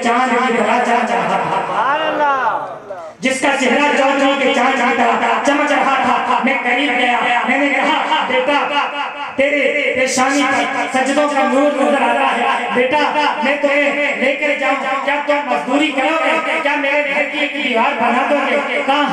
چاند کی طرح چمک رہا تھا، جس کا چہرہ جوجو کے چاند کی طرح چمک رہا تھا۔ میں قریب گیا، میں نے کہا بیٹا تیرے پیشانی پر سجدوں کا نور نظر آتا ہے، بیٹا میں تمہیں لے کر جاؤں، کیا تم مزدوری کرو گے؟ کیا میرے گھر کی ایک دیوار بنا دو گے؟ کہا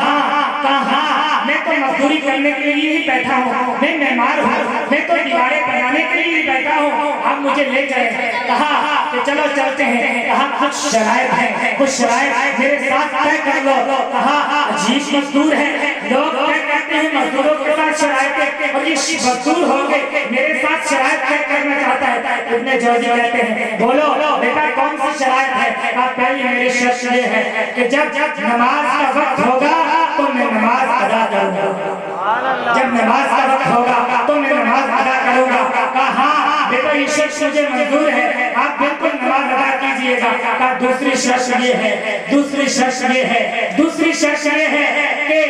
ہاں میں تو مزدوری کرنے کے لیے ہی بیٹھا ہوں، میں معمار ہوں، میں تو دیواریں بنانے کے لیے ہی بیٹھا ہوں، آپ مجھے لے چلیں۔ کہا کہ چلو چلتے ہیں۔ کہا کچھ شرائط ہیں، کچھ شرائط میرے ساتھ طے کر لو۔ کہا عجیب مزدور ہے، لوگ طے کرتے ہیں مزدوروں کے ساتھ شرائطیں، اور یہ مزدور ہو گئے میرے ساتھ شرائط طے کرنا چاہتا ہے۔ ابن جوزی کہتے ہیں بولو بیٹا کون سی شرائط ہے؟ کہا پہلی میری شرط یہ ہے کہ جب نماز کا وقت ہوگا تو میں نماز ادا کروں گا، جب نماز کا وقت ہوگا تو میں نماز ادا کروں گا۔ کہا ہاں بیٹا یہ شرط مجھے منظور ہے، آپ بالکل نماز ادا کیجئے گا۔ کہا دوسری شرط یہ ہے، دوسری شرط یہ ہے، دوسری شرط یہ ہے کہ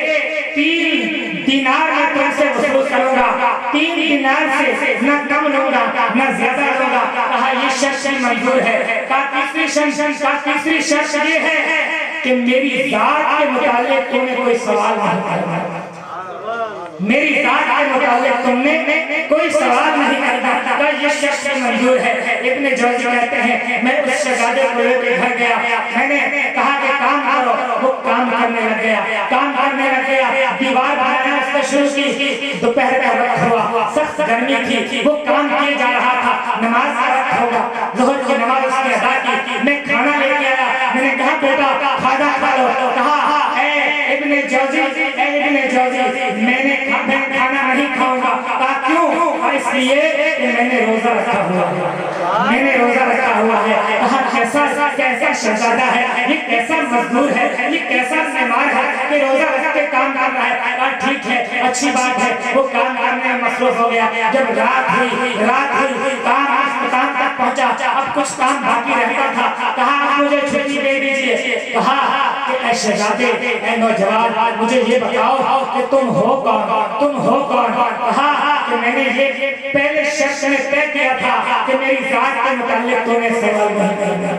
3 دینار میں تم سے وصول کروں گا، 3 دینار سے نہ کم لوں گا نہ زیادہ لوں گا۔ کہا یہ شرط منظور ہے۔ کہا تیسری شرط یہ ہے کہ میری ذات کے متعلق تم نے کوئی سوال نہیں کرنا، میری ذات کے متعلق تم نے کوئی سوال نہیں کرنا۔ کہا یہ شرط منظور ہے۔ ابن جوزی کہتے ہیں میں اس شہزادے کو لے کے گھر گیا، میں نے کہا کہ کام کرو، وہ کام کرنے لگ گیا، دیوار بنانا اس نے شروع کی۔ دوپہر کا وقت ہوا، سخت گرمی تھی، وہ کام کیے جا رہا تھا، نماز کا وقت ہوگا، ظہر کی نماز اس نے ادا کی۔ میں کھانا لے کے آیا، میں نے کہا بیٹا کھانا کھا لو۔ کہا اے ابن جوزی میں کھانا نہیں کھاؤں گا۔ کہا کیوں؟ اس لیے کہ میں نے روزہ رکھا ہوا ہے، کہا کیسا شہزادہ ہے یہ، کیسا مزدور ہے یہ، کیسا معمار ہے کہ روزہ رکھ کے کام کر رہا ہے۔ کہا ٹھیک ہے، اچھی بات ہے۔ وہ کام کرنے میں مصروف ہو گیا۔ جب رات ہوئی کام اختتام تک پہنچا، اب کچھ کام باقی رہتا تھا۔ کہا آپ مجھے چھٹی دے دیجیے۔ کہا کہ اے شہزادے، اے نوجوان، مجھے یہ بتاؤ کہ تم ہو کون؟ کہا کہ میں نے یہ پہلے شخص نے طے کیا تھا کہ میری ذات کے متعلق تو نے سوال نہیں کرنا،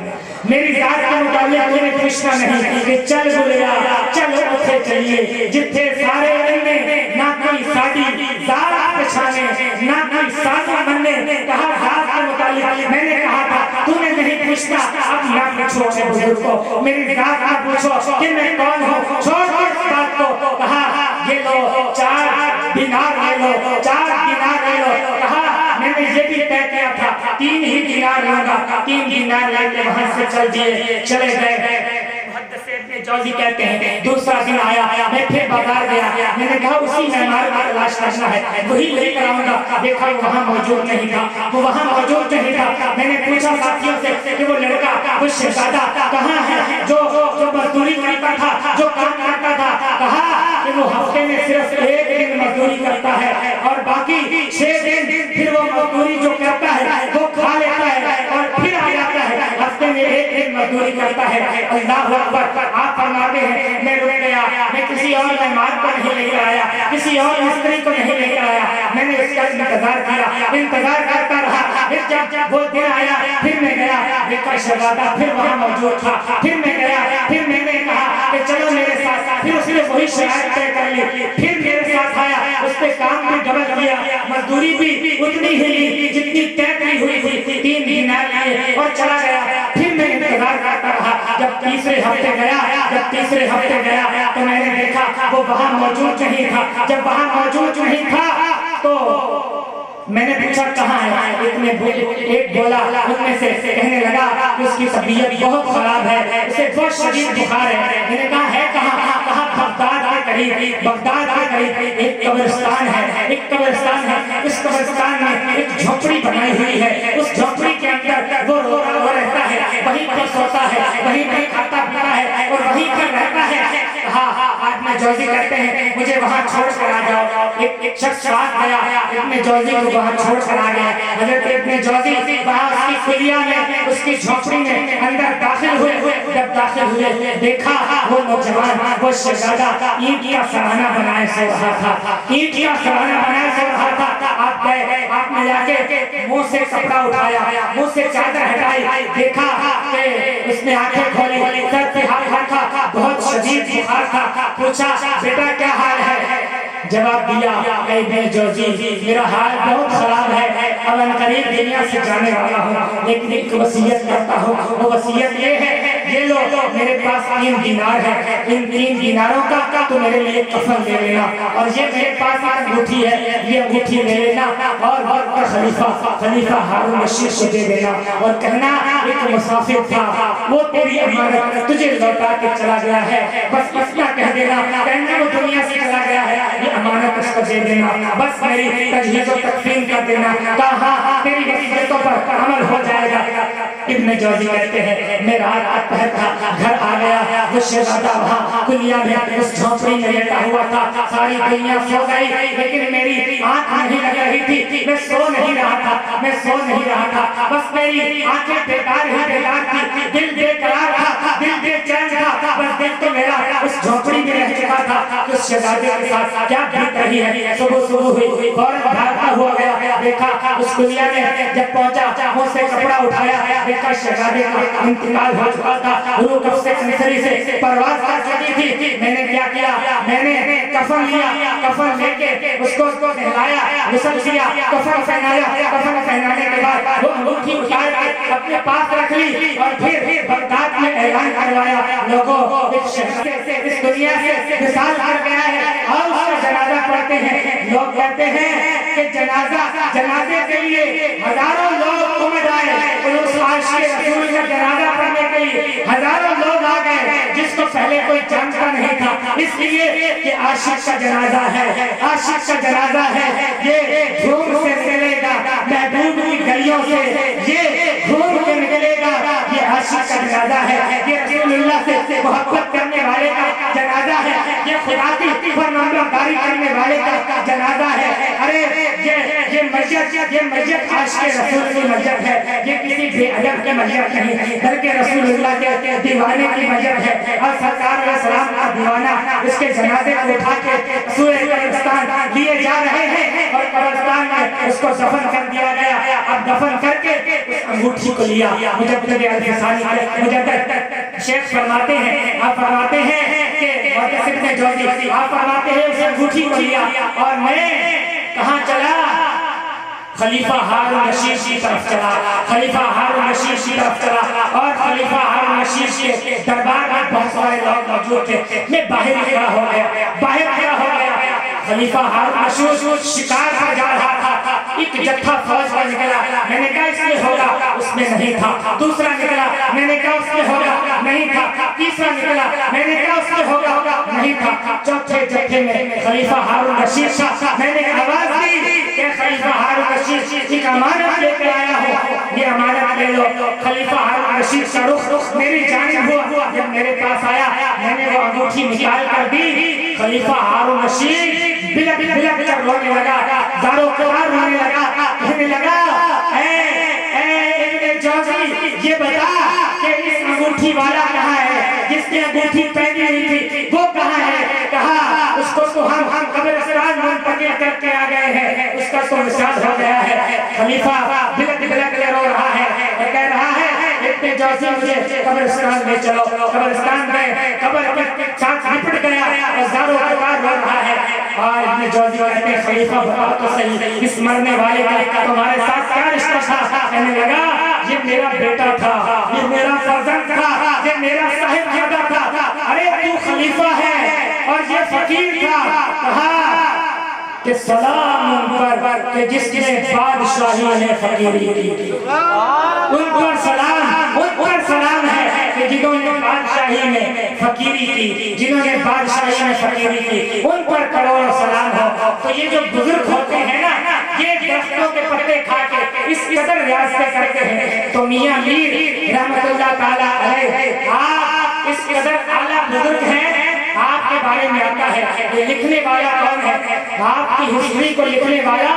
میری ذات کے متعلق تو نے پوچھنا نہیں کہ چل بولیا چلو اتھے چلیے، جتھے سارے اننے نہ کوئی ساڑی ذات پچھانے نہ کوئی سادی مننے۔ کہا ذات کے متعلق میں نے کہا تھا تو نے نہیں پوچھنا، اب نہ پوچھو اپنے بزرگ کو، میری ذات نہ پوچھو کہ میں کون ہوں، چھوڑ دو اس بات کو۔ کہا یہ لو 4 دینار لے لو، 4 دینار لے لو۔ کہا میں نے یہ بھی طے کیا تھا 3 ہی دینار لوں گا، 3 دینار لے کے وہاں سے چلے گئے۔ محدث ابن جوزی کہتے ہیں دوسرا دن آیا، میں پھر بازار گیا، میں نے کہا اسی معمار کا تلاش کرنا ہے، وہی لے کر آؤں گا۔ دیکھا وہاں موجود نہیں تھا، میں نے پوچھا ساتھیوں سے کہ وہ لڑکا، وہ شہزادہ کہاں ہے جو مزدوری کرتا تھا، جو کام کرتا تھا؟ کہا کہ وہ ہفتے میں صرف 1 دن مزدوری کرتا ہے اور باقی 6 دن پھر وہ مزدوری جو کرتا ہے وہ کھا لیتا ہے اور پھر آ جاتا ہے، ہفتے میں 1 دن مزدوری کرتا ہے۔ اللہ اکبر۔ آپ فرماتے ہیں میں رک گیا، میں کسی اور معمار کو نہیں لے کر آیا، کسی اور مستری کو نہیں لے کر آیا، میں نے اس کا انتظار کرتا رہا۔ پھر جب وہ دن آیا پھر میں گیا، دیکھا شہزادہ پھر وہاں موجود تھا، پھر میں گیا، پھر میں نے کہا کہ چلو میرے ساتھ، پھر اس نے وہی شرائط طے کر لی، پھر میرے ساتھ آیا، اس نے کام بھی ڈبل کیا، مزدوری بھی اتنی ہی لی جتنی طے کی ہوئی تھی، 3 دینار لیے اور چلا گیا۔ پھر میں انتظار کرتا رہا، جب تیسرے ہفتے گیا تو میں نے دیکھا وہ وہاں موجود نہیں تھا۔ جب وہاں موجود نہیں تھا تو میں نے پوچھا کہاں ہے؟ ایک بولا، ان میں سے کہنے لگا کہ اس کی طبیعت بہت خراب ہے، اسے بہت شدید بخار ہے۔ میں نے کہا ہے کہاں؟ کہا بغداد کے قریب ایک قبرستان ہے، اس قبرستان میں ایک جھوپڑی بنائی ہوئی ہے، اس جھوپڑی کے اندر وہ روتا ہوا رہتا ہے، وہیں پر سوتا ہے، وہیں پر کھاتا پیتا ہے اور وہیں پر رہتا ہے۔ ابن جوزی کہتے ہیں مجھے وہاں چھوڑ کر آ جاؤ۔ ایک شخص ساتھ گیا، ابن جوزی کو وہاں چھوڑ کر آ گیا۔ حضرت ابن جوزی وہاں اس کی کلیا میں، اس کی جھوپڑی میں اندر داخل ہوئے۔ جب داخل ہوئے دیکھا وہ نوجوان وہ شہزادہ اینٹ کا سراہنا بنائے سو رہا تھا، اینٹ کا سراہنا بنائے سو رہا تھا۔ آپ گئے، آپ نے جا کے منہ سے کپڑا اٹھایا، منہ سے چادر ہٹائی، دیکھا کہ اس نے آنکھیں کھولی، سر پہ ہاتھ رکھا، بہت شدید بخار تھا، پوچھا بیٹا کیا حال ہے؟ جواب دیا اے ابن جوزی میرا حال بہت خراب ہے، اب ان قریب دنیا سے جانے والا ہوں، لیکن ایک وصیت کرتا ہوں، وہ وصیت یہ ہے یہ لو میرے پاس 3 دینار ہے، ان 3 دیناروں کا تو میرے لیے کفن لے لینا، اور یہ میرے پاس انگوٹھی ہے یہ انگوٹھی لے لینا، اور خلیفہ ہارون رشید کو دے دینا، اور کہنا ایک مسافر تھا وہ تیری امانت تجھے لوٹا کے چلا گیا ہے، بس اتنا کہہ دینا، کہنا وہ دنیا سے چلا گیا ہے یہ امانت اس کو دے دینا، بس میری تجہیز و تکفین کر دینا، کہا تیری وصیتوں پر عمل ہو جائے گا۔ ابن جوزی کہتے ہیں میں رات پہر تھا، گھر آ گیا، وہ شہزادہ وہاں کلیہ میں اس جھونپڑی میں لیٹا ہوا تھا، ساری دنیا سو گئی لیکن میری آنکھ نہیں لگ رہی تھی، میں سو نہیں رہا تھا، بس میری آنکھیں بیدار تھی، دل بے قرار تھا، دل بے چین تھا، بس دل تو میرا اس جھونپڑی میں رہ چکا تھا کہ اس شہزادے کے ساتھ کیا بیت رہی ہے۔ صبح ہوئی، فوراً بھاگتا ہوا گیا، دیکھا اس کلیہ میں جب پہنچا منہ سے کپڑا اٹھایا، دیکھا شہزادے کا انتقال ہو چکا تھا، روح کب سے کنسری سے پرواز کر چکی تھی۔ میں نے کیا کیا، میں نے کفن لیا، کفن لے کے اس کو نہلایا، غسل کیا، کفن پہنایا، کفن پہنانے کے بعد وہ انگوٹھی اتار کے اپنے پاس رکھ لی، اور پھر بغداد میں اعلان کروایا لوگوں اس شہر سے اس دنیا سے وصال کر گیا ہے، اور اس کا جنازہ پڑھتے ہیں۔ لوگ کہتے ہیں کہ جنازے کے لیے ہزاروں لوگ امت آئے، اس عاشق رسول کا جنازہ پڑھنے کے لیے ہزاروں لوگ آ گئے جس کو پہلے کوئی جانتا نہیں تھا، اس لیے کہ عاشق کا جنازہ ہے، عاشق کا جنازہ ہے، یہ گھوم سے نکلے گا محبوب کی گلیوں سے، یہ گھوم کے نکلے گا، یہ عاشق کا جنازہ ہے، یہ رسول اللہ سے محبت کرنے والے کا جنازہ ہے، یہ خدا کی فرمانبرداری کرنے والے کا جنازہ ہے۔ ارے یہ مسجد عاشق رسول کی مسجد ہے، یہ کسی بے ادب کی مسجد نہیں بلکہ رسول اللہ کے دیوانے کی مسجد ہے، اور سرکار علیہ السلام کا دیوانہ اس کے جنازے کو اٹھا کے سورہ قبرستان لیے جا رہے ہیں، اور قبرستان میں اس کو دفن کر دیا گیا۔ اب دفن کر کے اس انگوٹھی کو لیا، مجدد الفسانی مجدد شیخ فرماتے ہیں، آپ فرماتے ہیں کہ محدث ابن جوزی آپ فرماتے ہیں اس انگوٹھی کو لیا اور میں کہاں چلا؟ خلیفہ ہارون رشید کی طرف چلا، خلیفہ ہارون رشید کی طرف چلا، اور خلیفہ ہارون رشید کے دربار میں بہت سارے لوگ موجود تھے، میں باہر کھڑا ہو گیا، خلیفہ ہارون رشید شکار پر جا رہا تھا، ایک جتھا فوج کا نکلا، میں نے کہا اس میں ہوگا، اس میں نہیں تھا، دوسرا نکلا، میں نے کہا اس میں ہوگا، نہیں تھا، تیسرا نکلا، میں نے کہا اس میں ہوگا، نہیں تھا، چوتھے جتھے میں خلیفہ ہارون رشید تھا، میں نے آواز دی کہ خلیفہ ہارون رشید ایک امانت لے کے آیا ہوں، یہ امانت لے لو۔ خلیفہ ہارون رشید کا رخ میری جانب ہوا، جب میرے پاس آیا میں نے وہ انگوٹھی نکال کر دی، خلیفہ ہارون رشید بلک کر رونے لگا، زارو قرار رونے لگا، کہنے لگا اے ابن جوزی یہ بتا کہ اس انگوٹھی والا کہاں ہے، جس نے انگوٹھی پہنی ہوئی تھی وہ کہاں ہے؟ کہا اس کو تو ہم قبرستان منتقل کر کے آ گئے ہیں، اس کا تو وصال ہو گیا ہے۔ خلیفہ بلک رو رہا ہے اور کہہ رہا ہے ابن جوزی مجھے قبرستان میں چلو، قبرستان میں قبر کے ساتھ لپٹ گیا اور زارو قرار رو رہا ہے، اور ابن جوزی کہتے ہیں خلیفہ بتا تو صحیح اس مرنے والے کا تمہارے ساتھ کیا رشتہ تھا؟ کہنے لگا یہ میرا بیٹا تھا، یہ میرا فرزند تھا، یہ میرا صاحبزادہ تھا۔ ارے تو خلیفہ ہے اور یہ فقیر تھا۔ کہا کہ سلام ان پر کہ جس نے بادشاہی نے فقیری کی، ان پر سلام ہے کہ جنہوں نے بادشاہی میں فقیری کی، جنہوں نے بادشاہی میں فقیری کی، ان پر کروڑ سلام ہو۔ تو یہ جو بزرگ ہوتے ہیں نا یہ درختوں کے پتے کھا کے اس قدر ریاضتیں کرتے ہیں، تو میاں میر رحمت اللہ تعالیٰ علیہ آپ اس قدر اعلیٰ بزرگ ہیں، آپ کے بارے میں آتا ہے یہ لکھنے والا کون ہے؟ آپ کی ہسٹری کو لکھنے والا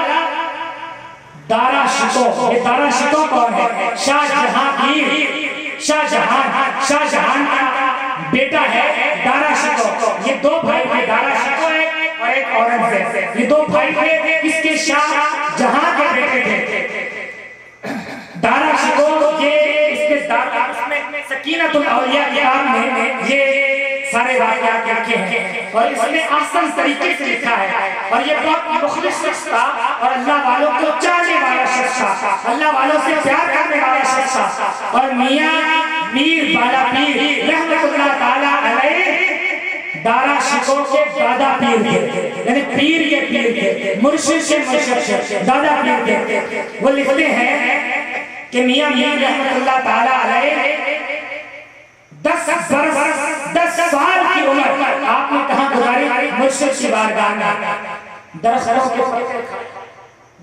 دارا شکو، یہ دارا شکو کون ہے؟ شاہ جہاں گیر، شاہ جہان کا بیٹا ہے دارا شکو، یہ دو بھائی تھے، دارا شکو اور ایک اورنگزیب، یہ دو بھائی تھے، اس کے شاہ جہاں کے بیٹے تھے دارا شکو۔ یہ اس کے دارا، اس میں سکینۃ الاولیاء کتاب میں یہ سارے واقعات لکھے ہیں اور اس میں احسن طریقے سے لکھا ہے، اور یہ بہت مخلص شخص تھا اور اللہ والوں کو چاہنے والا شخص تھا، اللہ والوں سے پیار کرنے والا شخص تھا۔ اور میاں میر بالا پیر رحمت اللہ تعالیٰ علیہ دارا شکو کے دادا پیر تھے، یعنی پیر کے پیر تھے، مرشد کے مرشد تھے، دادا پیر تھے۔ وہ لکھتے ہیں کہ میاں میر رحمت اللہ تعالیٰ علیہ 10 سال کی عمر آپ نے کہاں گزاری؟ مرشد کی بارگاہ میں،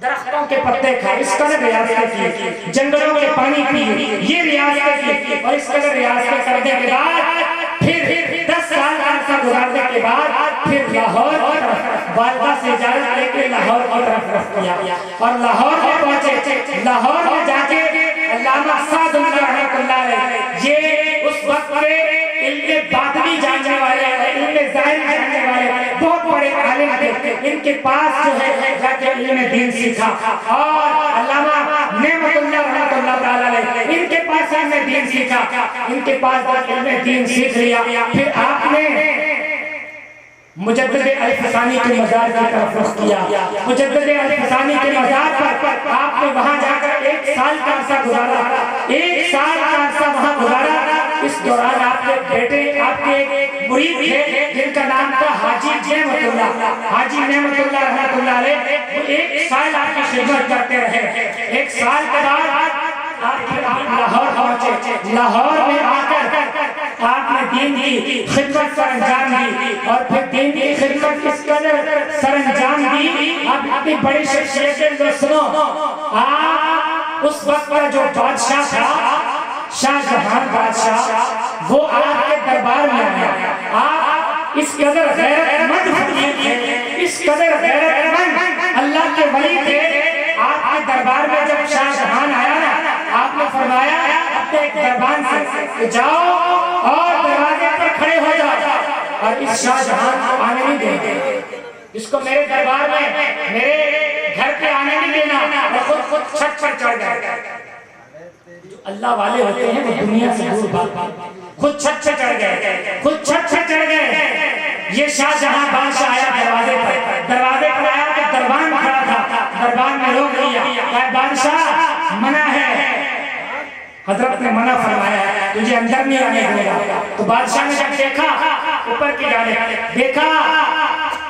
درختوں کے پتے کھائے، اس قدر ریاضتیں کی، جنگلوں کے پانی پیے، یہ ریاضتیں کی، اور اس قدر ریاضتیں کرنے کے بعد پھر 10 سال کا عرصہ گزارنے کے بعد پھر لاہور والدہ سے اجازت لے کے لاہور کی طرف رخ کیا اور لاہور میں پہنچے۔ لاہور میں جا کے علامہ سعد رحمۃ اللہ علیہ، یہ اس وقت کے علم باطنی جاننے والے، علم ظاہر جاننے والے بہت بڑے عالم تھے، ان کے پاس جو ہے جا کے علم دین سیکھا، اور علامہ نعمت اللہ رحمۃ اللہ تعالیٰ علیہ ان کے پاس علم دین سیکھا، ان کے پاس علم دین سیکھ لیا۔ پھر آپ نے مجدد الفسانی کے مزار کی طرف رخ کیا، مجدد الفسانی کے مزار پر آپ نے وہاں جا کر 1 سال کا عرصہ گزارا، 1 سال کا عرصہ وہاں گزارا۔ اس دوران آپ کے بیٹے، آپ کے ایک مرید تھے جن کا نام تھا حاجی نعمت اللہ، حاجی نعمت اللہ رحمۃ اللہ علیہ، وہ 1 سال آپ کی خدمت کرتے رہے۔ 1 سال کے بعد آپ لاہور پہنچے، لاہور میں آ کر آپ نے دین کی خدمت سر انجام دی، اور پھر دین کی خدمت کس قدر سر انجام دی، آپ اپنی بڑی شخصیت کو سنو۔ آپ اس وقت کا جو بادشاہ تھا، شاہ جہاں بادشاہ، وہ آپ کے دربار میں آیا۔ آپ اس قدر غیرت مند فقیر تھے، اس قدر غیرت مند اللہ کے ولی تھے۔ آپ کے دربار میں جب شاہ جہاں آیا نا، آپ نے فرمایا اپنے ایک دربان سے جاؤ اور دروازے پر کھڑے ہو جاؤ اور اس شاہ جہاں کو آنے نہیں دیں، اس کو میرے دربار میں میرے گھر پہ آنے نہیں دینا، اور خود چھت پر چڑھ جائے۔ جو اللہ والے ہوتے ہیں وہ دنیا سے دور بھاگتے، خود چھت سے چڑھ گئے، خود چھت سے چڑھ گئے۔ یہ شاہ جہاں بادشاہ آیا دروازے پر آیا کہ دربان کھڑا تھا، دربان میں روک لیا، کہا بادشاہ منع ہے، حضرت نے منع فرمایا ہے، تجھے اندر نہیں آنے دے گا۔ تو بادشاہ نے جب دیکھا اوپر کی جانب، دیکھا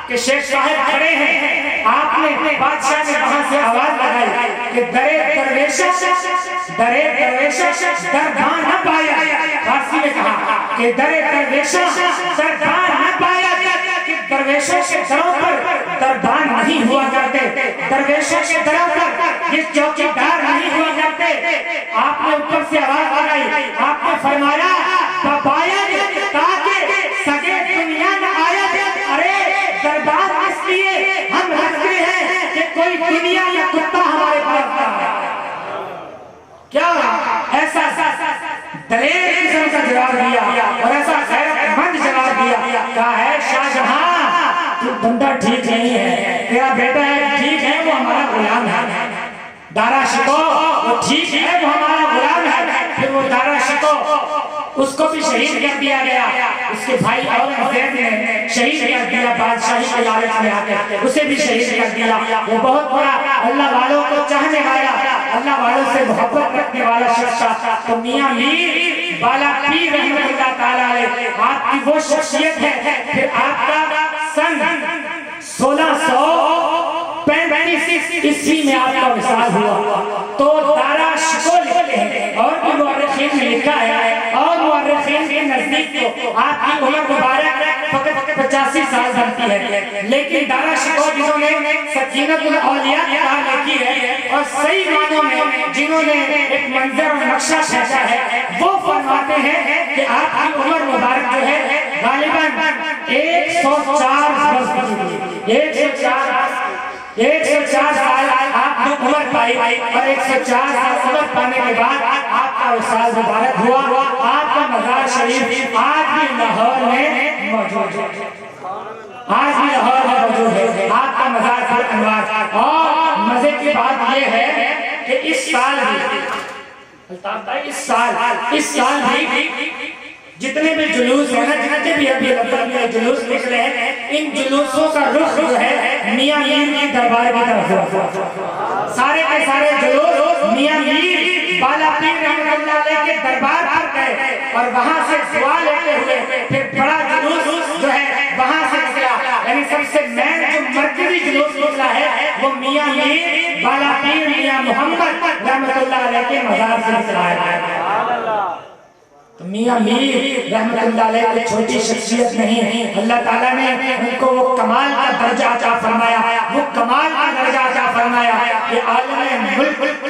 کہ شیخ صاحب کھڑے ہیں، آپ نے بادشاہ نے وہاں سے آواز لگائی کہ درے درویشہ دربان نہ پایا، فارسی میں کہا کہ درے درویشہ دربان نہ پایا، کہ درویشوں کے دروں پر دربان نہیں ہوا کرتے، درویشوں کے دروں پر یہ چوکیدار نہیں ہوا کرتے۔ آپ نے اوپر سے آواز لگائی، آپ نے فرمایا بباید تاکہ سگے دنیا نہ آیت، ارے دربار اس لیے ہم رکھتے ہیں کہ کوئی دنیا یا کتا ہمارے پاس نہ آئے۔ کیا ایسا دلیر قسم کا جواب دیا اور ایسا غیرت مند جواب دیا، کہا ہے شاہ جہاں تو بندہ ٹھیک نہیں ہے، تیرا بیٹا ہے ٹھیک ہے، وہ ہمارا غلام ہے، دارا شکو وہ ٹھیک ہے، وہ ہمارا غلام ہے۔ پھر وہ دارا شکو اس کو بھی شہید کر دیا گیا، اس کے بھائی اورنگزیب نے شہید کر دیا، بادشاہی کے لالچ میں آ کے اسے بھی شہید کر دیا۔ وہ بہت بڑا اللہ والوں کو چاہنے والا، اللہ والوں سے محبت رکھنے والا شخص تھا۔ تو میاں میر بالا پیر رحمۃ اللہ تعالیٰ علیہ آپ کی وہ شخصیت ہے۔ پھر آپ کا سن 1635 عیسوی میں آپ کا وصال ہوا، تو دارا شکو لکھتے ہیں، اور بھی مورخین نے لکھا ہے، اور مورخین کے نزدیک تو آپ کی عمر مبارک فقط 85 سال بنتی ہے، لیکن دارا شکو جنہوں نے سکینۃ الاولیاء کتاب لکھی ہے اور صحیح معنوں میں جنہوں نے ایک منظر اور نقشہ کھینچا ہے، وہ فرماتے ہیں کہ آپ کی عمر مبارک جو ہے غالباً 104 سال آپ نے عمر پائی، اور 104 سال عمر پانے کے بعد آپ کا وصال مبارک ہوا۔ آپ کا مزار شریف آج بھی لاہور میں موجود ہے، آج بھی لاہور میں موجود ہے آپ کا مزار پر انوار۔ اور مزے کی بات یہ ہے کہ اس سال بھی الطاف بھائی اس سال بھی جتنے بھی جلوس ہیں نا، جتنے بھی ابھی جلوس نکلے ہیں، ان جلوسوں کا رخ جو ہے میاں میر کی دربار کی طرف ہوا۔ سارے کے سارے جلوس میاں میر بالا پیر رحمۃ اللہ علیہ کے دربار پر گئے اور وہاں سے دعا لیتے ہوئے پھر بڑا جلوس جو ہے وہاں سے نکلا۔ یعنی سب سے مین جو مرکزی جلوس نکلا ہے وہ میاں میر بالا پیر میاں محمد رحمۃ اللہ علیہ کے مزار سے نکلا ہے۔ تو میاں میر رحمت اللہ علیہ کوئی چھوٹی شخصیت نہیں، اللہ تعالیٰ نے ان کو وہ کمال کا درجہ عطا فرمایا، وہ کمال کا درجہ عطا فرمایا کہ عالم ملک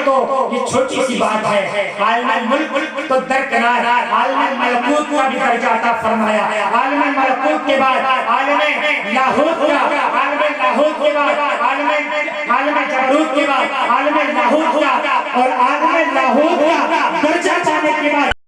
تو یہ چھوٹی سی بات ہے، عالم ملک تو درکنار عالم ملکوت کا بھی درجہ عطا فرمایا۔ عالم ملکوت کے بعد عالم لاہوت کا، عالم لاہوت کے بعد عالم جبروت کے بعد عالم لاہوت کا، اور عالم لاہوت کا درجہ پانے کے بعد